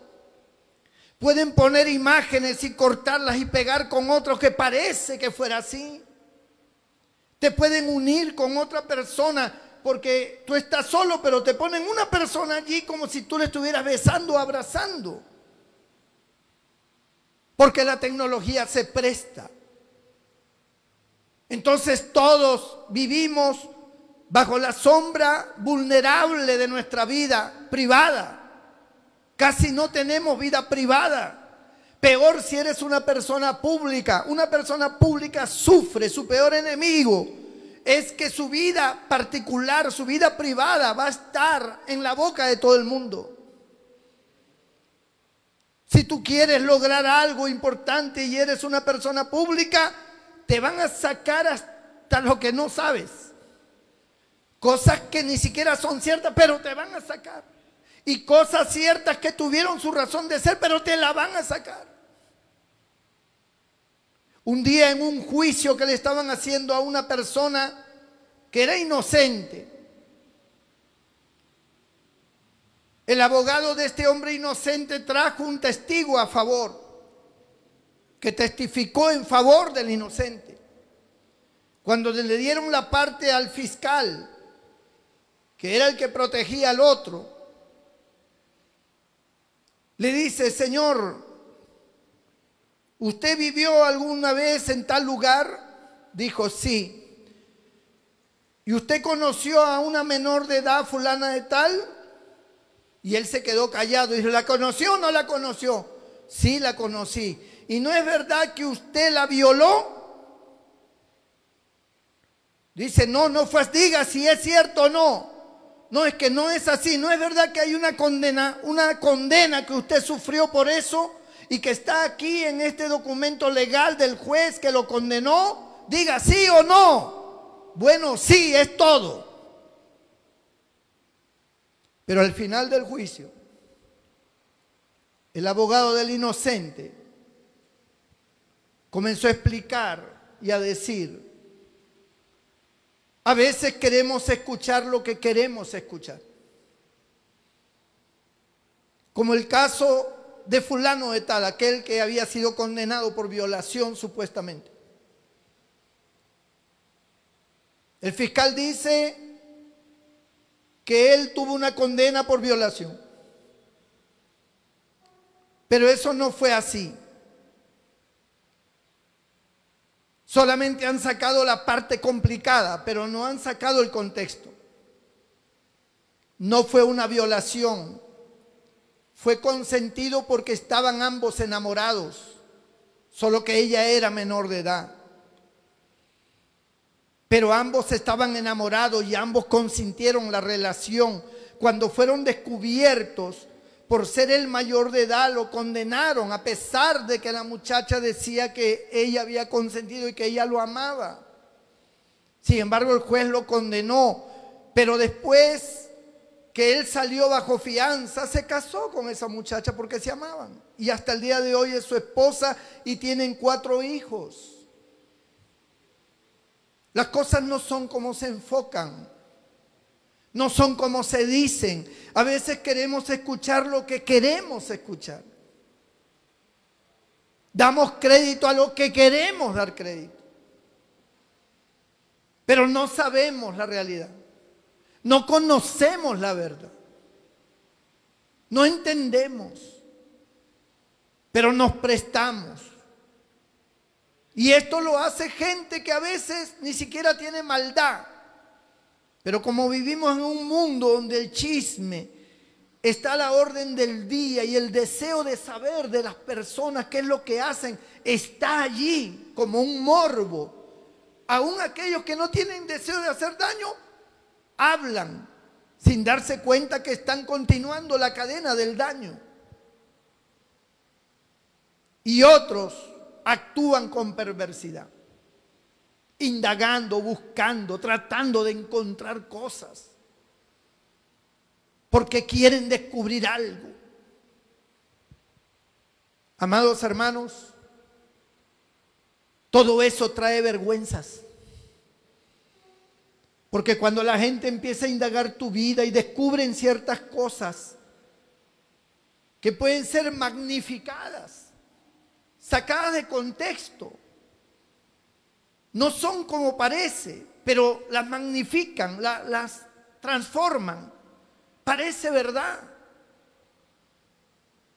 Speaker 1: Pueden poner imágenes y cortarlas y pegar con otros que parece que fuera así. Te pueden unir con otra persona porque tú estás solo, pero te ponen una persona allí como si tú le estuvieras besando o abrazando. Porque la tecnología se presta. Entonces todos vivimos bajo la sombra vulnerable de nuestra vida privada. Casi no tenemos vida privada. Peor si eres una persona pública. Una persona pública sufre, su peor enemigo es que su vida particular, su vida privada va a estar en la boca de todo el mundo. Si tú quieres lograr algo importante y eres una persona pública, te van a sacar hasta lo que no sabes. Cosas que ni siquiera son ciertas, pero te van a sacar. Y cosas ciertas que tuvieron su razón de ser, pero te la van a sacar. Un día en un juicio que le estaban haciendo a una persona que era inocente, el abogado de este hombre inocente trajo un testigo a favor, que testificó en favor del inocente. Cuando le dieron la parte al fiscal, que era el que protegía al otro, le dice: señor, ¿usted vivió alguna vez en tal lugar? Dijo: sí. ¿Y usted conoció a una menor de edad, fulana de tal? Y él se quedó callado. Dijo: ¿la conoció o no la conoció? Sí, la conocí. ¿Y no es verdad que usted la violó? Dice: no, no fue así. Diga si es cierto o no. No, es que no es así. ¿No es verdad que hay una condena que usted sufrió por eso y que está aquí en este documento legal del juez que lo condenó? Diga sí o no. Bueno, sí, es todo. Pero al final del juicio, el abogado del inocente comenzó a explicar y a decir: a veces queremos escuchar lo que queremos escuchar. Como el caso de fulano de tal, aquel que había sido condenado por violación supuestamente. El fiscal dice que él tuvo una condena por violación. Pero eso no fue así. Solamente han sacado la parte complicada, pero no han sacado el contexto. No fue una violación, fue consentido porque estaban ambos enamorados, solo que ella era menor de edad. Pero ambos estaban enamorados y ambos consintieron la relación. Cuando fueron descubiertos por ser el mayor de edad, lo condenaron, a pesar de que la muchacha decía que ella había consentido y que ella lo amaba. Sin embargo, el juez lo condenó, pero después que él salió bajo fianza, se casó con esa muchacha porque se amaban. Y hasta el día de hoy es su esposa y tienen 4 hijos. Las cosas no son como se enfocan, no son como se dicen. A veces queremos escuchar lo que queremos escuchar. Damos crédito a lo que queremos dar crédito. Pero no sabemos la realidad. No conocemos la verdad. No entendemos. Pero nos prestamos. Y esto lo hace gente que a veces ni siquiera tiene maldad. Pero como vivimos en un mundo donde el chisme está a la orden del día y el deseo de saber de las personas qué es lo que hacen está allí como un morbo. Aún aquellos que no tienen deseo de hacer daño hablan sin darse cuenta que están continuando la cadena del daño. Y otros actúan con perversidad, indagando, buscando, tratando de encontrar cosas, porque quieren descubrir algo. Amados hermanos, todo eso trae vergüenzas. Porque cuando la gente empieza a indagar tu vida y descubren ciertas cosas que pueden ser magnificadas, sacadas de contexto, no son como parece, pero las magnifican, las transforman, parece verdad.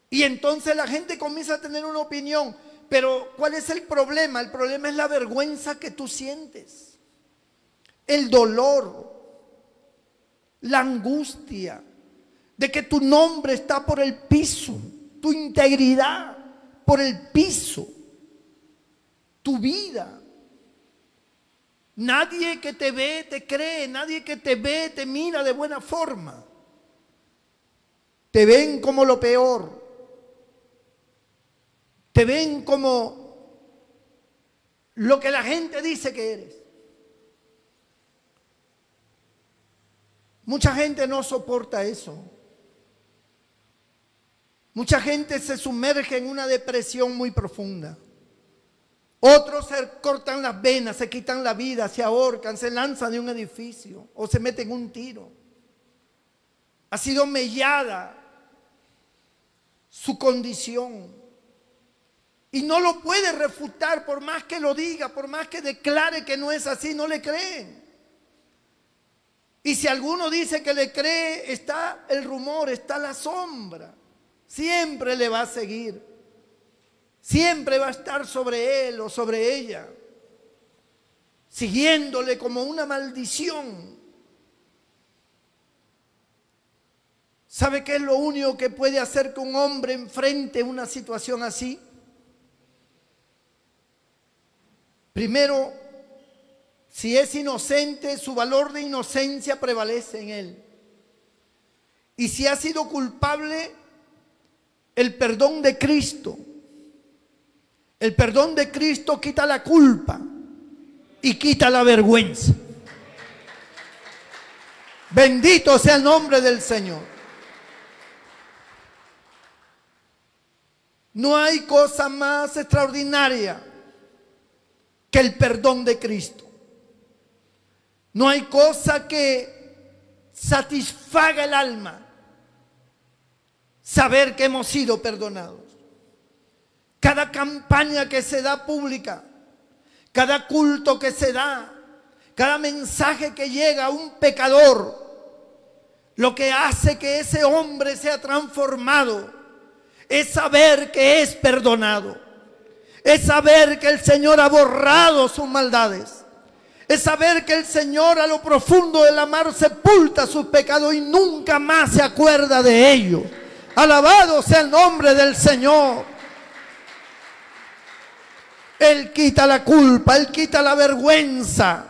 Speaker 1: Y entonces la gente comienza a tener una opinión, pero ¿cuál es el problema? El problema es la vergüenza que tú sientes. El dolor, la angustia de que tu nombre está por el piso, tu integridad por el piso, tu vida. Nadie que te ve te cree, nadie que te ve te mira de buena forma. Te ven como lo peor, te ven como lo que la gente dice que eres. Mucha gente no soporta eso. Mucha gente se sumerge en una depresión muy profunda. Otros se cortan las venas, se quitan la vida, se ahorcan, se lanzan de un edificio o se meten un tiro. Ha sido mellada su condición y no lo puede refutar por más que lo diga, por más que declare que no es así, no le creen. Y si alguno dice que le cree, está el rumor, está la sombra. Siempre le va a seguir. Siempre va a estar sobre él o sobre ella, siguiéndole como una maldición. ¿Sabe qué es lo único que puede hacer que un hombre enfrente una situación así? Primero, si es inocente, su valor de inocencia prevalece en él. Y si ha sido culpable, el perdón de Cristo. El perdón de Cristo quita la culpa y quita la vergüenza. Bendito sea el nombre del Señor. No hay cosa más extraordinaria que el perdón de Cristo. No hay cosa que satisfaga el alma saber que hemos sido perdonados. Cada campaña que se da pública, cada culto que se da, cada mensaje que llega a un pecador, lo que hace que ese hombre sea transformado es saber que es perdonado, es saber que el Señor ha borrado sus maldades, es saber que el Señor a lo profundo de la mar sepulta sus pecados y nunca más se acuerda de ellos. Alabado sea el nombre del Señor. Él quita la culpa, Él quita la vergüenza.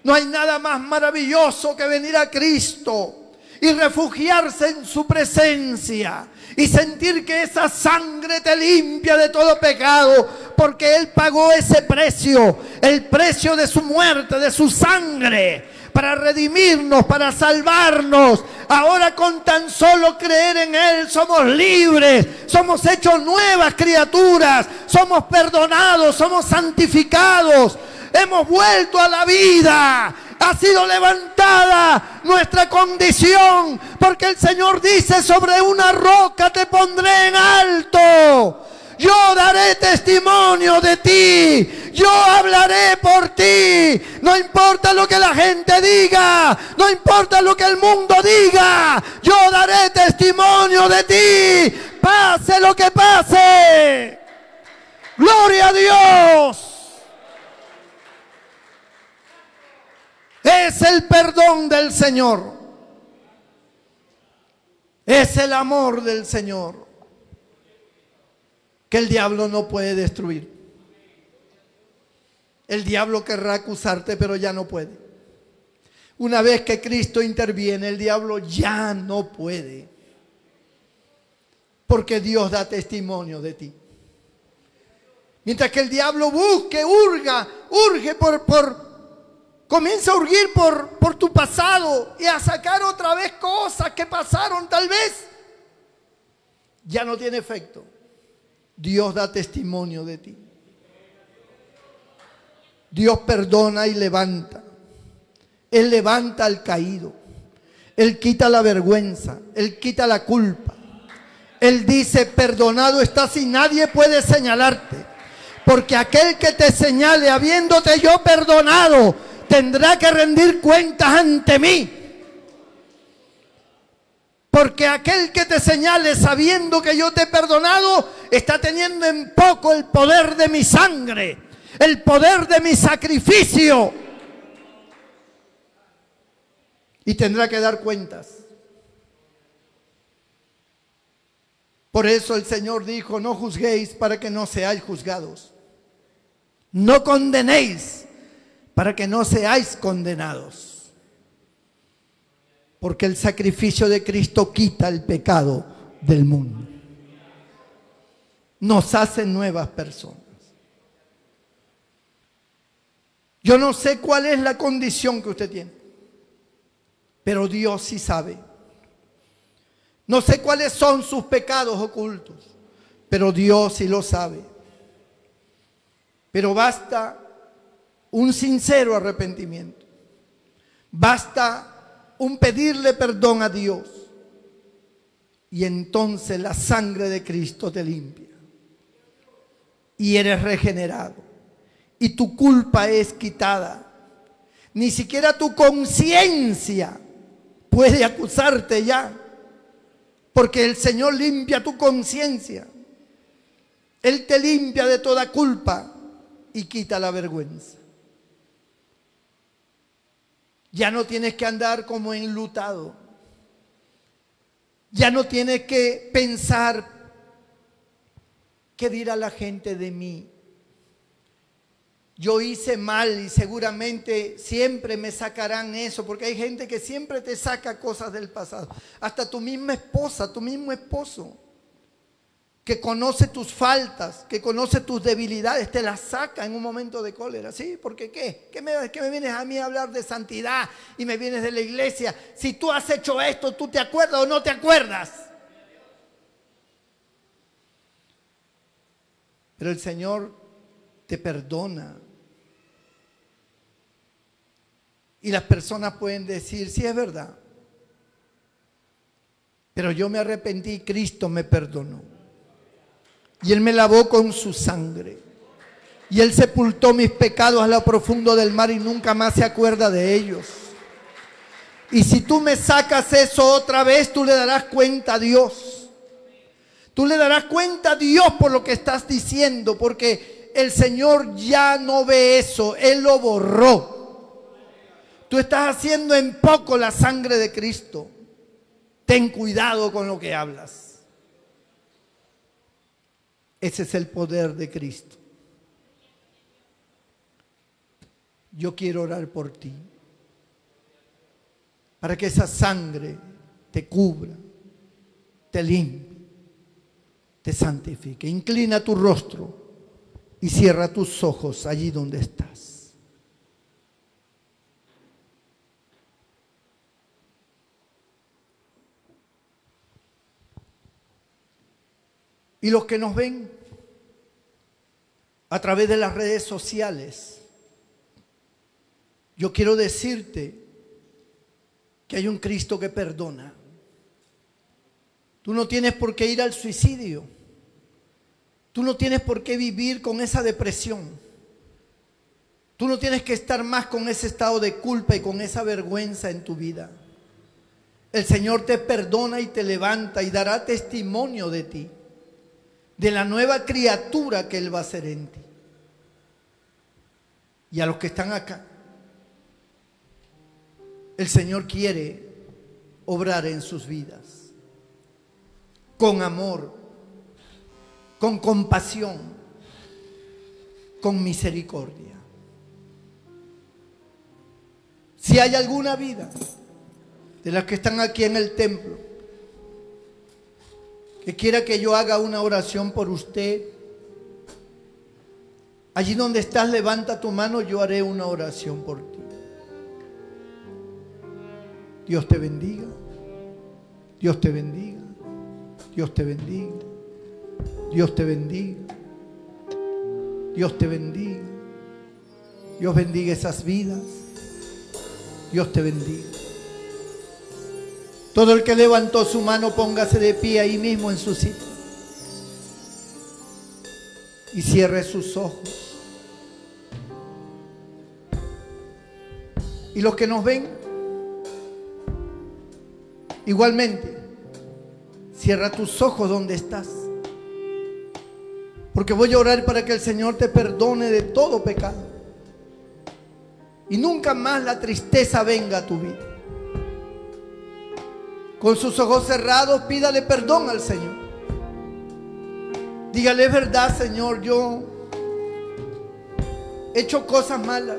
Speaker 1: No hay nada más maravilloso que venir a Cristo y refugiarse en su presencia y sentir que esa sangre te limpia de todo pecado, porque Él pagó ese precio, el precio de su muerte, de su sangre, para redimirnos, para salvarnos. Ahora con tan solo creer en Él somos libres, somos hechos nuevas criaturas, somos perdonados, somos santificados, hemos vuelto a la vida. Ha sido levantada nuestra condición, porque el Señor dice: sobre una roca te pondré en alto. Yo daré testimonio de ti, yo hablaré por ti. No importa lo que la gente diga, no importa lo que el mundo diga, yo daré testimonio de ti, pase lo que pase. Gloria a Dios. Es el perdón del Señor. Es el amor del Señor que el diablo no puede destruir. El diablo querrá acusarte, pero ya no puede. Una vez que Cristo interviene, el diablo ya no puede, porque Dios da testimonio de ti. Mientras que el diablo busque, comienza a urgir por tu pasado y a sacar otra vez cosas que pasaron tal vez, ya no tiene efecto. Dios da testimonio de ti. Dios perdona y levanta. Él levanta al caído. Él quita la vergüenza. Él quita la culpa. Él dice: perdonado estás y nadie puede señalarte. Porque aquel que te señale habiéndote yo perdonado, tendrá que rendir cuentas ante mí. Porque aquel que te señale sabiendo que yo te he perdonado, está teniendo en poco el poder de mi sangre, el poder de mi sacrificio. Y tendrá que dar cuentas. Por eso el Señor dijo: no juzguéis para que no seáis juzgados. No condenéis para que no seáis condenados. Porque el sacrificio de Cristo quita el pecado del mundo. Nos hace nuevas personas. Yo no sé cuál es la condición que usted tiene, pero Dios sí sabe. No sé cuáles son sus pecados ocultos, pero Dios sí lo sabe. Pero basta un sincero arrepentimiento. Basta un pedirle perdón a Dios. Y entonces la sangre de Cristo te limpia. Y eres regenerado. Y tu culpa es quitada. Ni siquiera tu conciencia puede acusarte ya. Porque el Señor limpia tu conciencia. Él te limpia de toda culpa y quita la vergüenza. Ya no tienes que andar como enlutado. Ya no tienes que pensar: ¿qué dirá la gente de mí? Yo hice mal y seguramente siempre me sacarán eso, porque hay gente que siempre te saca cosas del pasado. Hasta tu misma esposa, tu mismo esposo, que conoce tus faltas, que conoce tus debilidades, te las saca en un momento de cólera. ¿Sí? Porque ¿qué? ¿Qué me vienes a mí a hablar de santidad y me vienes de la iglesia? Si tú has hecho esto, ¿tú te acuerdas o no te acuerdas? Pero el Señor te perdona. Y las personas pueden decir: sí, es verdad, pero yo me arrepentí, Cristo me perdonó. Y Él me lavó con su sangre. Y Él sepultó mis pecados a lo profundo del mar y nunca más se acuerda de ellos. Y si tú me sacas eso otra vez, tú le darás cuenta a Dios. Tú le darás cuenta a Dios por lo que estás diciendo, porque el Señor ya no ve eso, Él lo borró. Tú estás haciendo en poco la sangre de Cristo. Ten cuidado con lo que hablas. Ese es el poder de Cristo. Yo quiero orar por ti, para que esa sangre te cubra, te limpie, te santifique. Inclina tu rostro y cierra tus ojos allí donde estás. Y los que nos ven a través de las redes sociales, yo quiero decirte que hay un Cristo que perdona. Tú no tienes por qué ir al suicidio. Tú no tienes por qué vivir con esa depresión. Tú no tienes que estar más con ese estado de culpa y con esa vergüenza en tu vida. El Señor te perdona y te levanta y dará testimonio de ti, de la nueva criatura que Él va a hacer en ti. Y a los que están acá, el Señor quiere obrar en sus vidas con amor, con compasión, con misericordia. Si hay alguna vida de las que están aquí en el templo que quiera que yo haga una oración por usted, allí donde estás, levanta tu mano, yo haré una oración por ti. Dios te bendiga, Dios te bendiga, Dios te bendiga, Dios te bendiga, Dios te bendiga, Dios bendiga esas vidas, Dios te bendiga. Todo el que levantó su mano, póngase de pie ahí mismo en su sitio y cierre sus ojos. Y los que nos ven, igualmente, cierra tus ojos donde estás, porque voy a orar para que el Señor te perdone de todo pecado y nunca más la tristeza venga a tu vida. Con sus ojos cerrados, pídale perdón al Señor. Dígale: es verdad, Señor, yo he hecho cosas malas,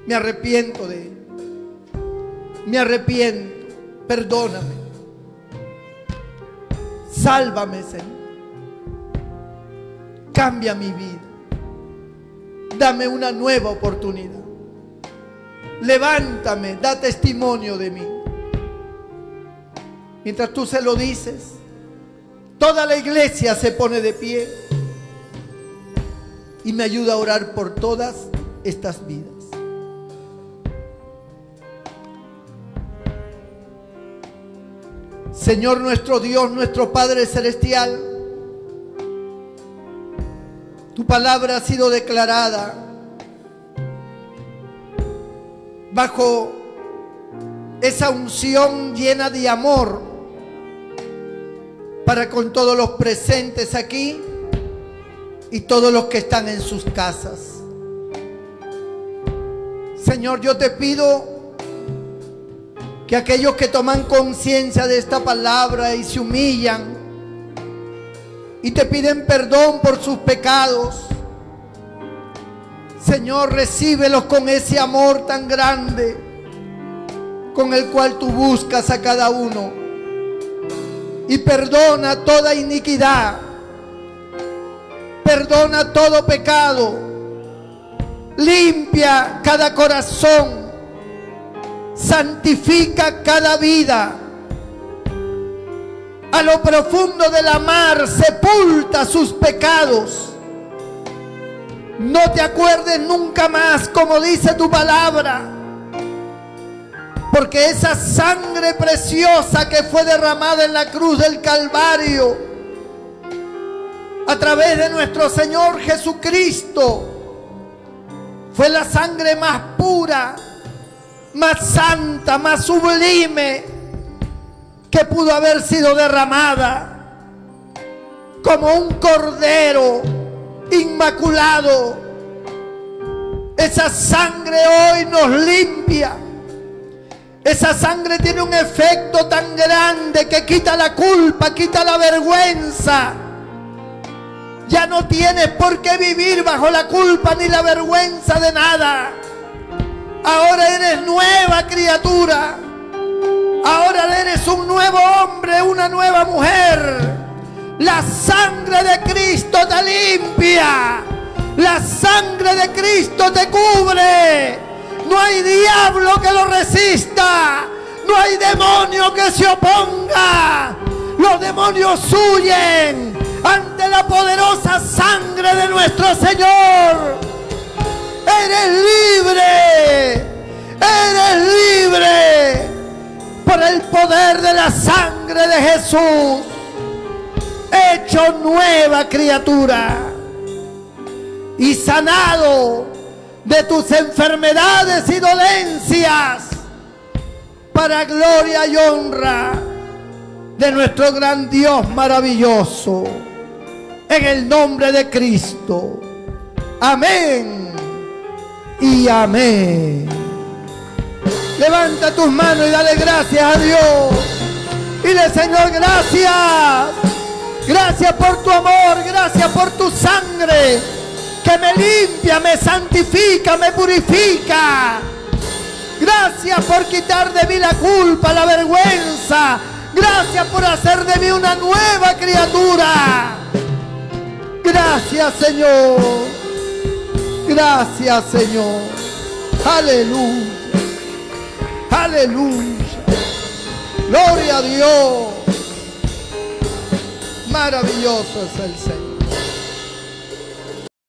Speaker 1: me arrepiento de él, me arrepiento, perdóname, sálvame, Señor, cambia mi vida, dame una nueva oportunidad, levántame, da testimonio de mí. Mientras tú se lo dices, toda la iglesia se pone de pie y me ayuda a orar por todas estas vidas. Señor nuestro Dios, nuestro Padre Celestial, tu palabra ha sido declarada bajo esa unción llena de amor para con todos los presentes aquí y todos los que están en sus casas. Señor, yo te pido que aquellos que toman conciencia de esta palabra y se humillan y te piden perdón por sus pecados, Señor, recíbelos con ese amor tan grande con el cual tú buscas a cada uno, y perdona toda iniquidad, perdona todo pecado, limpia cada corazón, santifica cada vida. A lo profundo de la mar sepulta sus pecados. No te acuerdes nunca más, como dice tu palabra, porque esa sangre preciosa que fue derramada en la cruz del Calvario a través de nuestro Señor Jesucristo fue la sangre más pura, más santa, más sublime que pudo haber sido derramada, como un cordero inmaculado. Esa sangre hoy nos limpia. Esa sangre tiene un efecto tan grande que quita la culpa, quita la vergüenza, Ya no tienes por qué vivir bajo la culpa ni la vergüenza de nada. Ahora eres nueva criatura. Ahora eres un nuevo hombre, una nueva mujer. La sangre de Cristo te limpia. La sangre de Cristo te cubre. No hay diablo que lo resista. No hay demonio que se oponga. Los demonios huyen ante la poderosa sangre de nuestro Señor. Eres libre. Eres libre por el poder de la sangre de Jesús. Hecho nueva criatura y sanado de tus enfermedades y dolencias, para gloria y honra de nuestro gran Dios maravilloso, en el nombre de Cristo. Amén y amén. Levanta tus manos y dale gracias a Dios. Dile: Señor, gracias. Gracias por tu amor, gracias por tu sangre que me limpia, me santifica, me purifica. Gracias por quitar de mí la culpa, la vergüenza. Gracias por hacer de mí una nueva criatura. Gracias, Señor. Gracias, Señor. Aleluya. Aleluya. Gloria a Dios. Maravilloso es el Señor.